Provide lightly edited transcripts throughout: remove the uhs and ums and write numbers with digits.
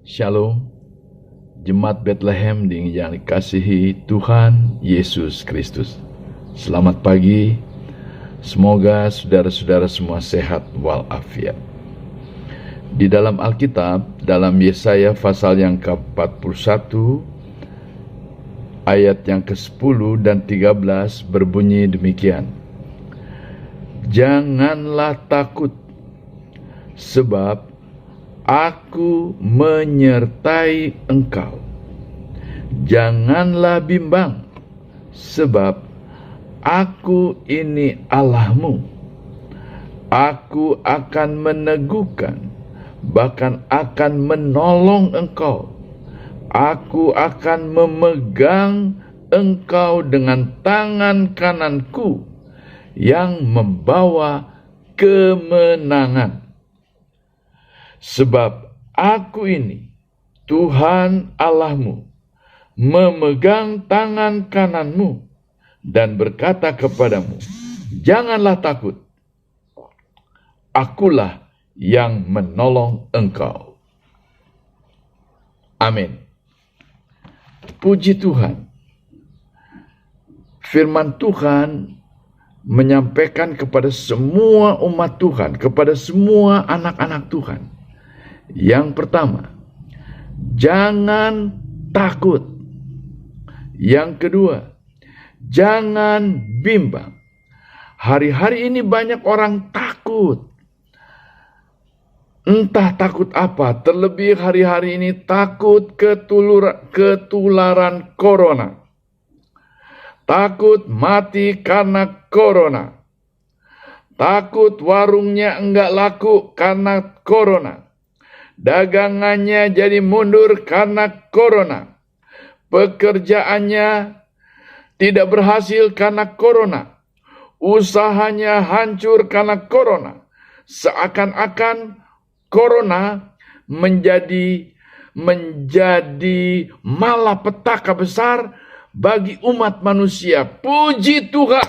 Shalom, Jemaat Bethlehem yang dikasihi Tuhan Yesus Kristus. Selamat pagi, semoga saudara-saudara semua sehat walafiat. Di dalam Alkitab, dalam Yesaya pasal yang ke-41, ayat yang ke-10 dan 13 berbunyi demikian. Janganlah takut, sebab Aku menyertai engkau. Janganlah bimbang, sebab Aku ini Allahmu. Aku akan meneguhkan, bahkan akan menolong engkau. Aku akan memegang engkau dengan tangan kananku yang membawa kemenangan. Sebab Aku ini, Tuhan Allahmu, memegang tangan kananmu dan berkata kepadamu, janganlah takut, Akulah yang menolong engkau. Amin. Puji Tuhan. Firman Tuhan menyampaikan kepada semua umat Tuhan, kepada semua anak-anak Tuhan. Yang pertama, jangan takut. Yang kedua, jangan bimbang. Hari-hari ini banyak orang takut. Entah takut apa, terlebih hari-hari ini takut ketularan corona. Takut mati karena corona. Takut warungnya enggak laku karena corona. Dagangannya jadi mundur karena corona. Pekerjaannya tidak berhasil karena corona. Usahanya hancur karena corona. Seakan-akan corona menjadi malapetaka besar bagi umat manusia. Puji Tuhan.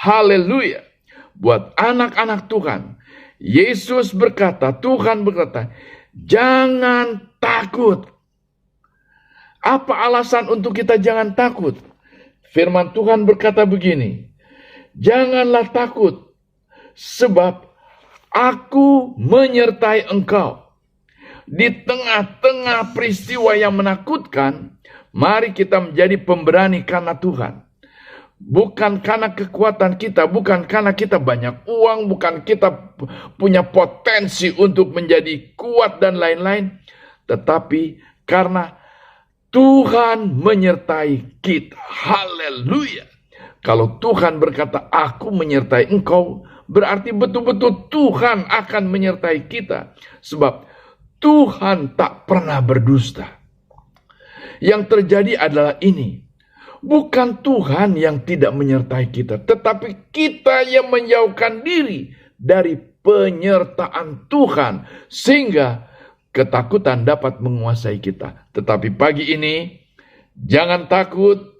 Haleluya. Buat anak-anak Tuhan, Yesus berkata, Tuhan berkata, jangan takut. Apa alasan untuk kita jangan takut? Firman Tuhan berkata begini, janganlah takut, sebab Aku menyertai engkau. Di tengah-tengah peristiwa yang menakutkan, mari kita menjadi pemberani karena Tuhan. Bukan karena kekuatan kita, bukan karena kita banyak uang, bukan kita punya potensi untuk menjadi kuat dan lain-lain, tetapi karena Tuhan menyertai kita. Haleluya. Kalau Tuhan berkata, Aku menyertai engkau, berarti betul-betul Tuhan akan menyertai kita. Sebab Tuhan tak pernah berdusta. Yang terjadi adalah ini. Bukan Tuhan yang tidak menyertai kita, tetapi kita yang menjauhkan diri dari penyertaan Tuhan, sehingga ketakutan dapat menguasai kita. Tetapi pagi ini, jangan takut,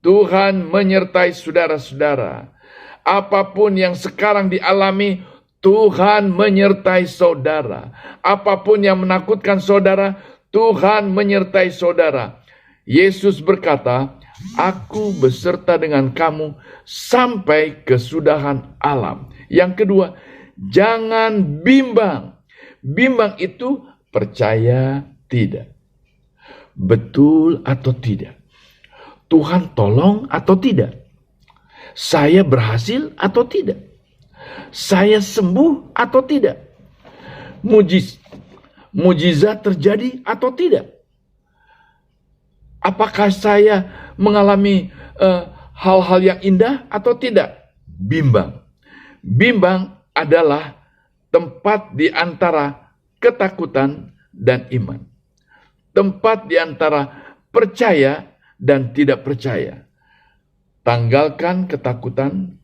Tuhan menyertai saudara-saudara. Apapun yang sekarang dialami, Tuhan menyertai saudara. Apapun yang menakutkan saudara, Tuhan menyertai saudara. Yesus berkata, Aku beserta dengan kamu sampai kesudahan alam. Yang kedua, jangan bimbang. Bimbang itu percaya tidak. Betul atau tidak? Tuhan tolong atau tidak? Saya berhasil atau tidak? Saya sembuh atau tidak? Mujizat terjadi atau tidak? Apakah saya mengalami hal-hal yang indah atau tidak? Bimbang. Bimbang adalah tempat di antara ketakutan dan iman. Tempat di antara percaya dan tidak percaya. Tanggalkan ketakutan,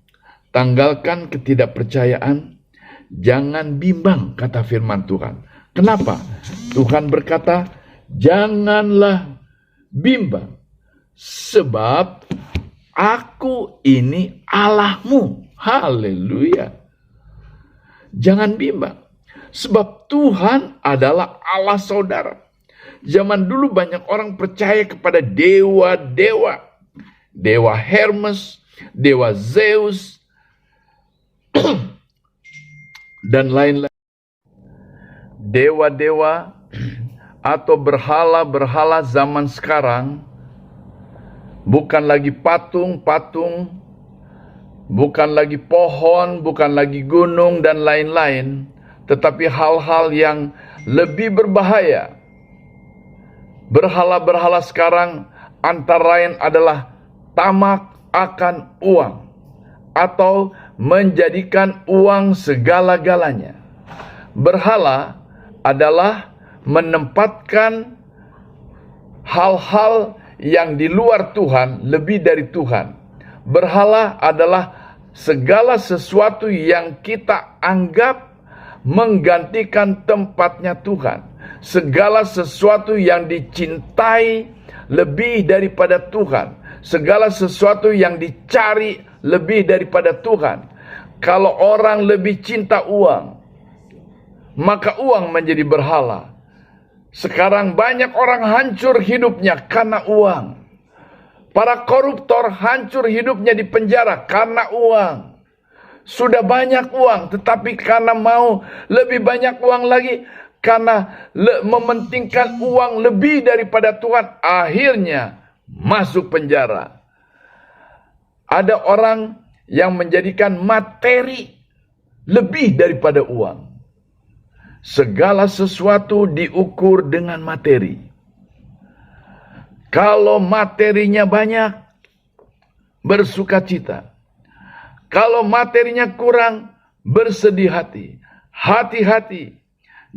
tanggalkan ketidakpercayaan, jangan bimbang, kata firman Tuhan. Kenapa? Tuhan berkata, janganlah bimbang, sebab Aku ini Allahmu. Haleluya. Jangan bimbang, sebab Tuhan adalah Allah saudara. Zaman dulu banyak orang percaya kepada dewa-dewa. Dewa Hermes, dewa Zeus, dan lain-lain. Dewa-dewa atau berhala-berhala zaman sekarang bukan lagi patung-patung, bukan lagi pohon, bukan lagi gunung dan lain-lain, tetapi hal-hal yang lebih berbahaya. Berhala-berhala sekarang antara lain adalah tamak akan uang atau menjadikan uang segala-galanya. Berhala adalah menempatkan hal-hal yang di luar Tuhan lebih dari Tuhan. Berhala adalah segala sesuatu yang kita anggap menggantikan tempatnya Tuhan. Segala sesuatu yang dicintai lebih daripada Tuhan. Segala sesuatu yang dicari lebih daripada Tuhan. Kalau orang lebih cinta uang, maka uang menjadi berhala. Sekarang banyak orang hancur hidupnya karena uang. Para koruptor hancur hidupnya di penjara karena uang. Sudah banyak uang, tetapi karena mau lebih banyak uang lagi, karena mementingkan uang lebih daripada Tuhan, akhirnya masuk penjara. Ada orang yang menjadikan materi lebih daripada uang. Segala sesuatu diukur dengan materi. Kalau materinya banyak, bersukacita. Kalau materinya kurang, bersedih hati. Hati-hati,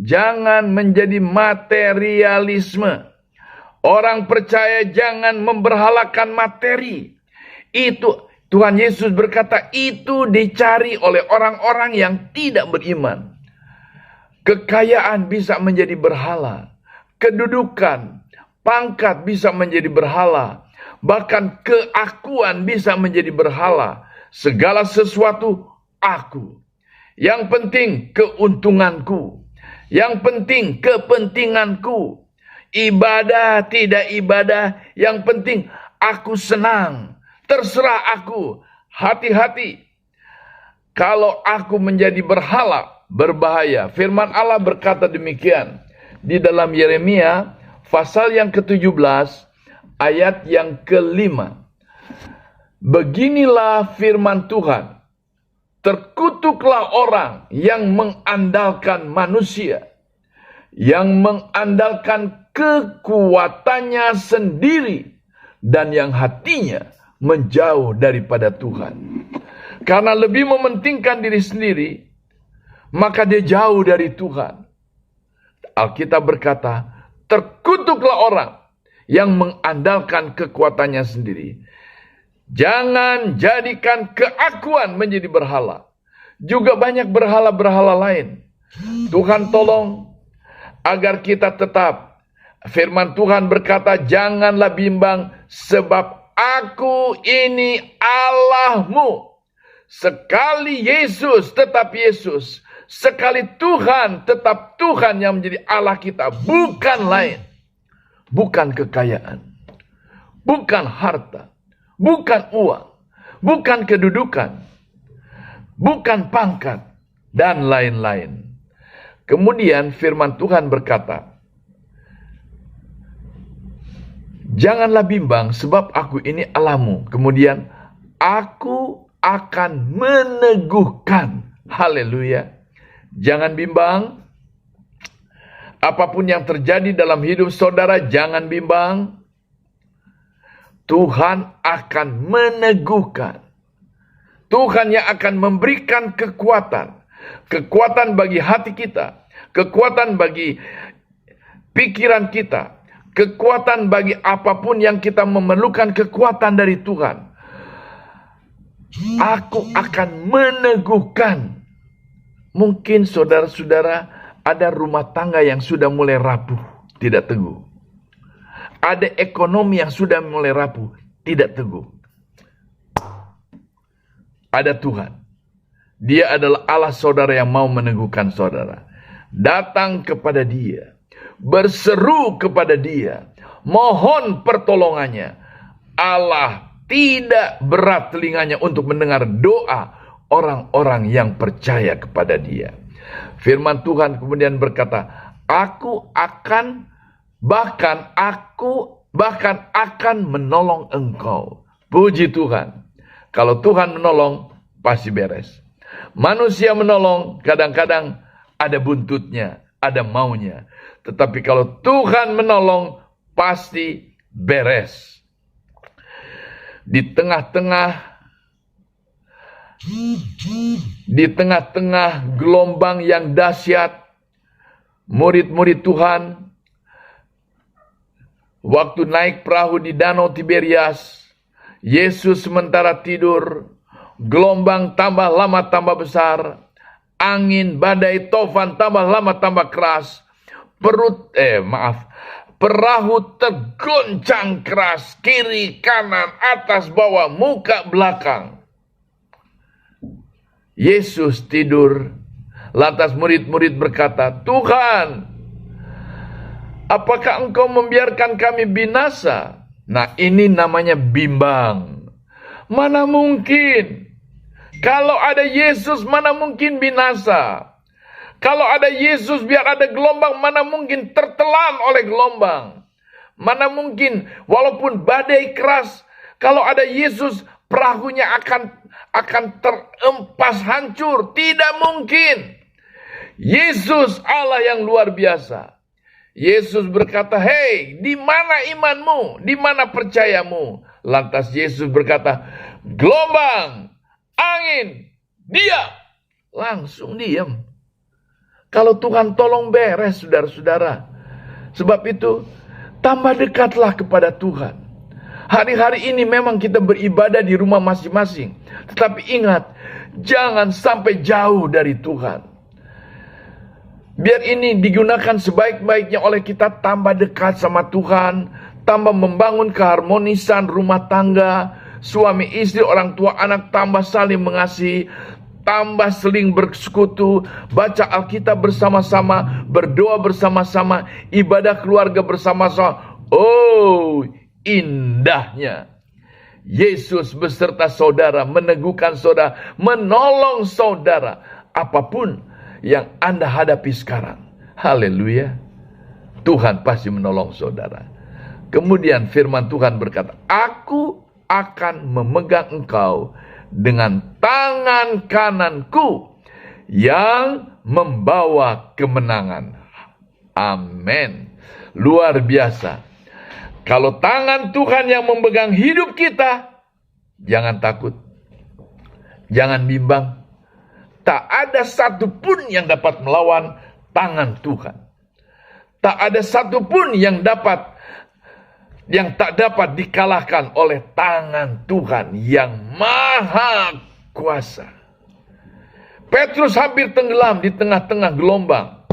jangan menjadi materialisme. Orang percaya jangan memberhalakan materi. Itu Tuhan Yesus berkata, itu dicari oleh orang-orang yang tidak beriman. Kekayaan bisa menjadi berhala. Kedudukan, pangkat bisa menjadi berhala. Bahkan keakuan bisa menjadi berhala. Segala sesuatu aku. Yang penting keuntunganku. Yang penting kepentinganku. Ibadah tidak ibadah. Yang penting aku senang. Terserah aku. Hati-hati. Kalau aku menjadi berhala, berbahaya. Firman Allah berkata demikian. Di dalam Yeremia pasal yang ke-17 ayat yang ke-5. Beginilah firman Tuhan. Terkutuklah orang yang mengandalkan manusia. Yang mengandalkan kekuatannya sendiri. Dan yang hatinya menjauh daripada Tuhan. Karena lebih mementingkan diri sendiri, maka dia jauh dari Tuhan. Alkitab berkata, terkutuklah orang yang mengandalkan kekuatannya sendiri. Jangan jadikan keakuan menjadi berhala. Juga banyak berhala-berhala lain. Tuhan tolong agar kita tetap. Firman Tuhan berkata, janganlah bimbang sebab aku ini Allahmu. Sekali Yesus tetap Yesus. Sekali Tuhan tetap Tuhan yang menjadi Allah kita. Bukan lain. Bukan kekayaan. Bukan harta. Bukan uang, bukan kedudukan, bukan pangkat, dan lain-lain. Kemudian firman Tuhan berkata, janganlah bimbang sebab aku ini Allahmu. Kemudian, aku akan meneguhkan. Haleluya. Jangan bimbang. Apapun yang terjadi dalam hidup saudara, jangan bimbang. Tuhan akan meneguhkan. Tuhan yang akan memberikan kekuatan. Kekuatan bagi hati kita. Kekuatan bagi pikiran kita. Kekuatan bagi apapun yang kita memerlukan kekuatan dari Tuhan. Aku akan meneguhkan. Mungkin saudara-saudara ada rumah tangga yang sudah mulai rapuh, tidak teguh. Ada ekonomi yang sudah mulai rapuh, tidak teguh. Ada Tuhan. Dia adalah Allah saudara yang mau meneguhkan saudara. Datang kepada Dia. berseru kepada Dia, mohon pertolongannya, Allah tidak berat telinganya untuk mendengar doa orang-orang yang percaya kepada Dia. Firman Tuhan kemudian berkata, aku bahkan akan menolong engkau. Puji Tuhan. Kalau Tuhan menolong, pasti beres. Manusia menolong, kadang-kadang ada buntutnya, ada maunya. Tetapi kalau Tuhan menolong, pasti beres. Di tengah-tengah gelombang yang dahsyat, murid-murid Tuhan waktu naik perahu di Danau Tiberias, Yesus sementara tidur, gelombang tambah lama tambah besar, angin, badai, tofan tambah lama tambah keras, perahu tergoncang keras, kiri, kanan, atas, bawah, muka, belakang. Yesus tidur, lantas murid-murid berkata, Tuhan, apakah engkau membiarkan kami binasa? Nah, ini namanya bimbang. Mana mungkin? Kalau ada Yesus, mana mungkin binasa? Kalau ada Yesus, biar ada gelombang, mana mungkin tertelan oleh gelombang? Mana mungkin, walaupun badai keras, kalau ada Yesus, perahunya akan terempas hancur. Tidak mungkin. Yesus Allah yang luar biasa. Yesus berkata, hei, di mana imanmu? Di mana percayamu? Lantas Yesus berkata, gelombang, angin, diam. Langsung diam. Kalau Tuhan tolong beres, saudara-saudara. Sebab itu, tambah dekatlah kepada Tuhan. Hari-hari ini memang kita beribadah di rumah masing-masing. Tetapi ingat, jangan sampai jauh dari Tuhan. Biar ini digunakan sebaik-baiknya oleh kita tambah dekat sama Tuhan, tambah membangun keharmonisan rumah tangga, suami istri, orang tua, anak, tambah saling mengasihi, tambah seling bersekutu, baca Alkitab bersama-sama, berdoa bersama-sama, ibadah keluarga bersama-sama. Oh, indahnya Yesus beserta saudara, meneguhkan saudara, menolong saudara, apapun yang Anda hadapi sekarang. Haleluya. Tuhan pasti menolong saudara. Kemudian firman Tuhan berkata, aku akan memegang engkau dengan tangan kananku yang membawa kemenangan. Amin. Luar biasa. Kalau tangan Tuhan yang memegang hidup kita, jangan takut. Jangan bimbang. Tak ada satupun yang dapat melawan tangan Tuhan. Tak ada satupun yang tak dapat dikalahkan oleh tangan Tuhan yang maha kuasa. Petrus hampir tenggelam di tengah-tengah gelombang.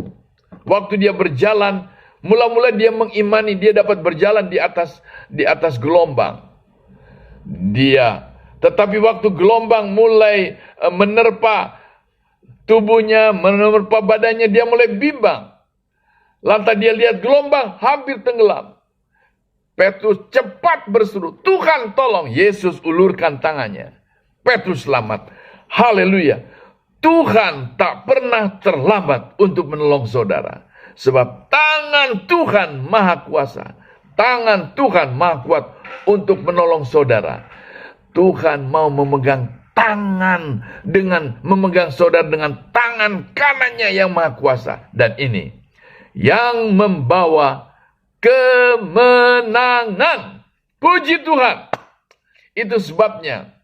Waktu dia berjalan, mula-mula dia mengimani dia dapat berjalan di atas gelombang. Tetapi waktu gelombang mulai menerpa tubuhnya, menerpa badannya, dia mulai bimbang. Lantas dia lihat gelombang hampir tenggelam. Petrus cepat berseru, Tuhan tolong. Yesus ulurkan tangannya. Petrus selamat. Haleluya. Tuhan tak pernah terlambat untuk menolong saudara. Sebab tangan Tuhan maha kuasa. Tangan Tuhan maha kuat untuk menolong saudara. Tuhan mau memegang memegang saudara dengan tangan kanannya yang maha kuasa. Dan ini yang membawa kemenangan. Puji Tuhan. Itu sebabnya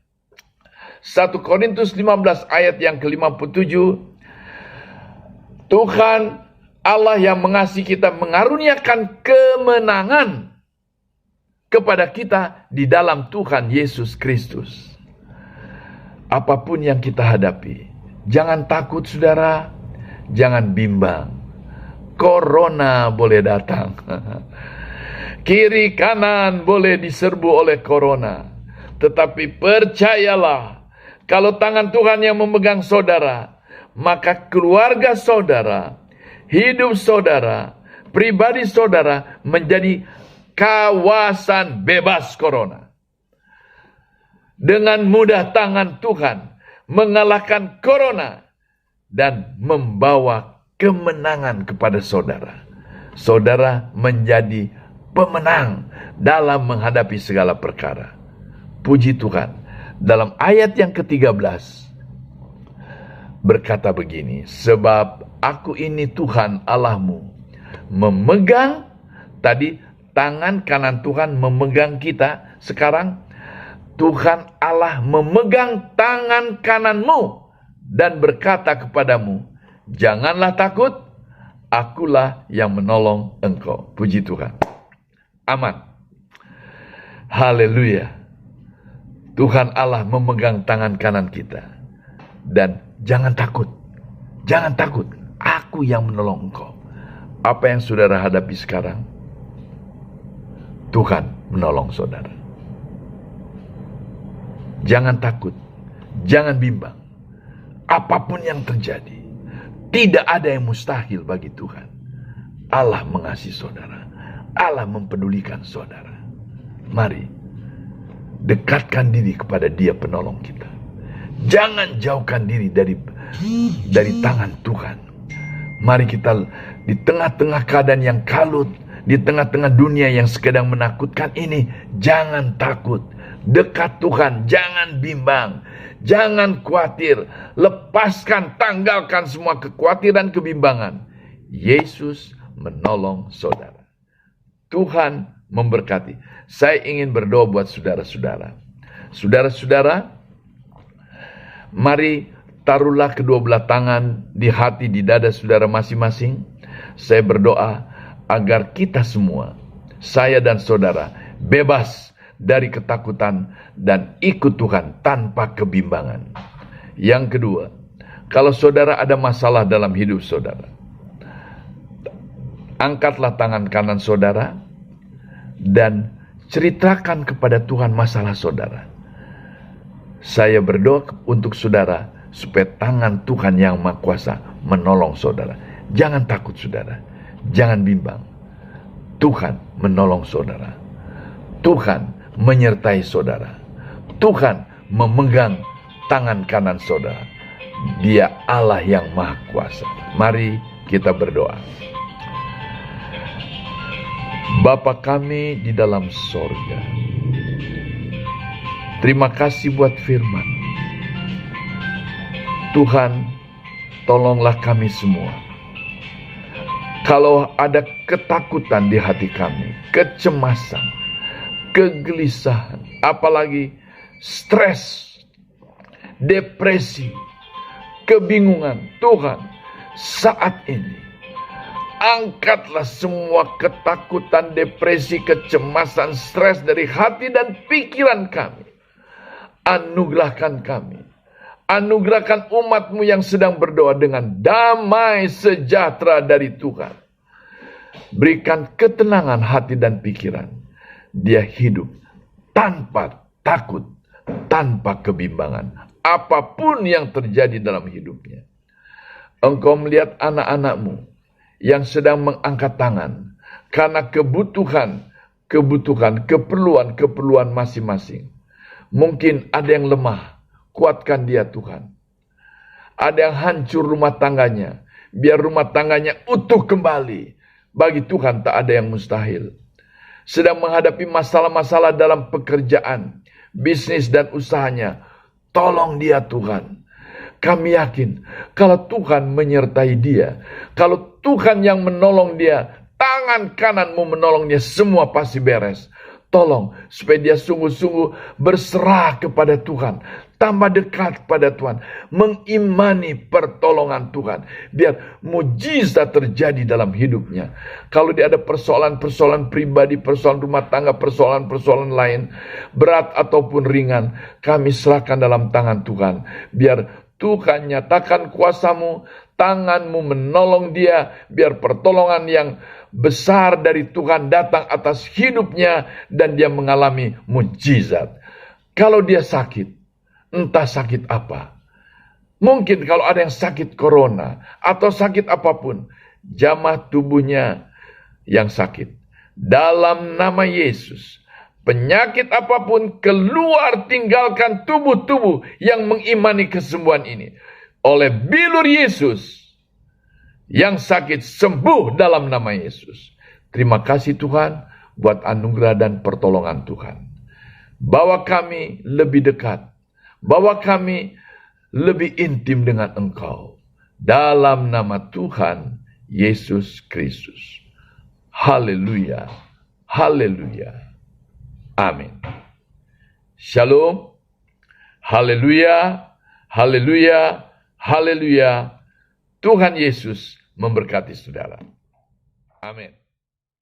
1 Korintus 15 ayat yang ke-57, Tuhan Allah yang mengasihi kita mengaruniakan kemenangan kepada kita di dalam Tuhan Yesus Kristus. Apapun yang kita hadapi, jangan takut saudara, jangan bimbang. Corona boleh datang. Kiri kanan boleh diserbu oleh corona. Tetapi percayalah, kalau tangan Tuhan yang memegang saudara, maka keluarga saudara, hidup saudara, pribadi saudara menjadi kawasan bebas corona. Dengan mudah tangan Tuhan mengalahkan corona dan membawa kemenangan kepada saudara. Saudara menjadi pemenang dalam menghadapi segala perkara. Puji Tuhan. Dalam ayat yang ke-13 berkata begini, sebab aku ini Tuhan Allahmu, memegang, tadi tangan kanan Tuhan memegang kita, sekarang Tuhan Allah memegang tangan kananmu dan berkata kepadamu, janganlah takut, akulah yang menolong engkau. Puji Tuhan. Aman. Haleluya. Tuhan Allah memegang tangan kanan kita. Dan jangan takut. Jangan takut. Aku yang menolong engkau. Apa yang saudara hadapi sekarang? Tuhan menolong saudara. Jangan takut. Jangan bimbang. Apapun yang terjadi, tidak ada yang mustahil bagi Tuhan. Allah mengasihi saudara. Allah mempedulikan saudara. Mari dekatkan diri kepada Dia penolong kita. Jangan jauhkan diri dari tangan Tuhan. Mari kita di tengah-tengah keadaan yang kalut, di tengah-tengah dunia yang sedang menakutkan ini, jangan takut. Dekat Tuhan, jangan bimbang, jangan khawatir. Lepaskan, tanggalkan semua kekhawatiran, kebimbangan. Yesus menolong saudara. Tuhan memberkati. Saya ingin berdoa buat saudara-saudara. Saudara-saudara, mari taruhlah kedua belah tangan di hati, di dada saudara masing-masing. Saya berdoa agar kita semua, saya dan saudara, bebas dari ketakutan dan ikut Tuhan tanpa kebimbangan. Yang kedua, kalau saudara ada masalah dalam hidup saudara, angkatlah tangan kanan saudara dan ceritakan kepada Tuhan masalah saudara. Saya berdoa untuk saudara supaya tangan Tuhan yang Maha Kuasa menolong saudara. Jangan takut saudara. Jangan bimbang. Tuhan menolong saudara. Tuhan menyertai saudara. Tuhan memegang tangan kanan saudara. Dia Allah yang Maha Kuasa. Mari kita berdoa. Bapa kami di dalam sorga, terima kasih buat firman. Tuhan, tolonglah kami semua. Kalau ada ketakutan di hati kami, kecemasan, kegelisahan, apalagi stres, depresi, kebingungan, Tuhan, saat ini angkatlah semua ketakutan, depresi, kecemasan, stres dari hati dan pikiran kami. Anugerahkan kami. Anugerahkan umat-Mu yang sedang berdoa dengan damai sejahtera dari Tuhan. Berikan ketenangan hati dan pikiran. Dia hidup tanpa takut, tanpa kebimbangan. Apapun yang terjadi dalam hidupnya. Engkau melihat anak-anak-Mu yang sedang mengangkat tangan karena kebutuhan, keperluan masing-masing. Mungkin ada yang lemah, kuatkan dia Tuhan. Ada yang hancur rumah tangganya, biar rumah tangganya utuh kembali. Bagi Tuhan tak ada yang mustahil. Sedang menghadapi masalah-masalah dalam pekerjaan, bisnis dan usahanya, tolong dia Tuhan. Kami yakin kalau Tuhan menyertai dia, kalau Tuhan yang menolong dia, tangan kananmu menolong dia, semua pasti beres. Tolong supaya dia sungguh-sungguh berserah kepada Tuhan, tambah dekat pada Tuhan, mengimani pertolongan Tuhan, biar mujizat terjadi dalam hidupnya. Kalau dia ada persoalan-persoalan pribadi, persoalan rumah tangga, persoalan-persoalan lain, berat ataupun ringan, kami serahkan dalam tangan Tuhan, biar Tuhan nyatakan kuasa-Mu, tangan-Mu menolong dia, biar pertolongan yang besar dari Tuhan datang atas hidupnya dan dia mengalami mujizat. Kalau dia sakit, entah sakit apa. Mungkin kalau ada yang sakit corona atau sakit apapun, jamah tubuhnya yang sakit. Dalam nama Yesus, penyakit apapun keluar, tinggalkan tubuh-tubuh yang mengimani kesembuhan ini. Oleh bilur Yesus, yang sakit sembuh dalam nama Yesus. Terima kasih Tuhan buat anugerah dan pertolongan Tuhan. Bawa kami lebih dekat. Bawa kami lebih intim dengan Engkau. Dalam nama Tuhan Yesus Kristus. Haleluya. Haleluya. Amin. Shalom. Haleluya. Haleluya. Haleluya. Tuhan Yesus memberkati saudara. Amin.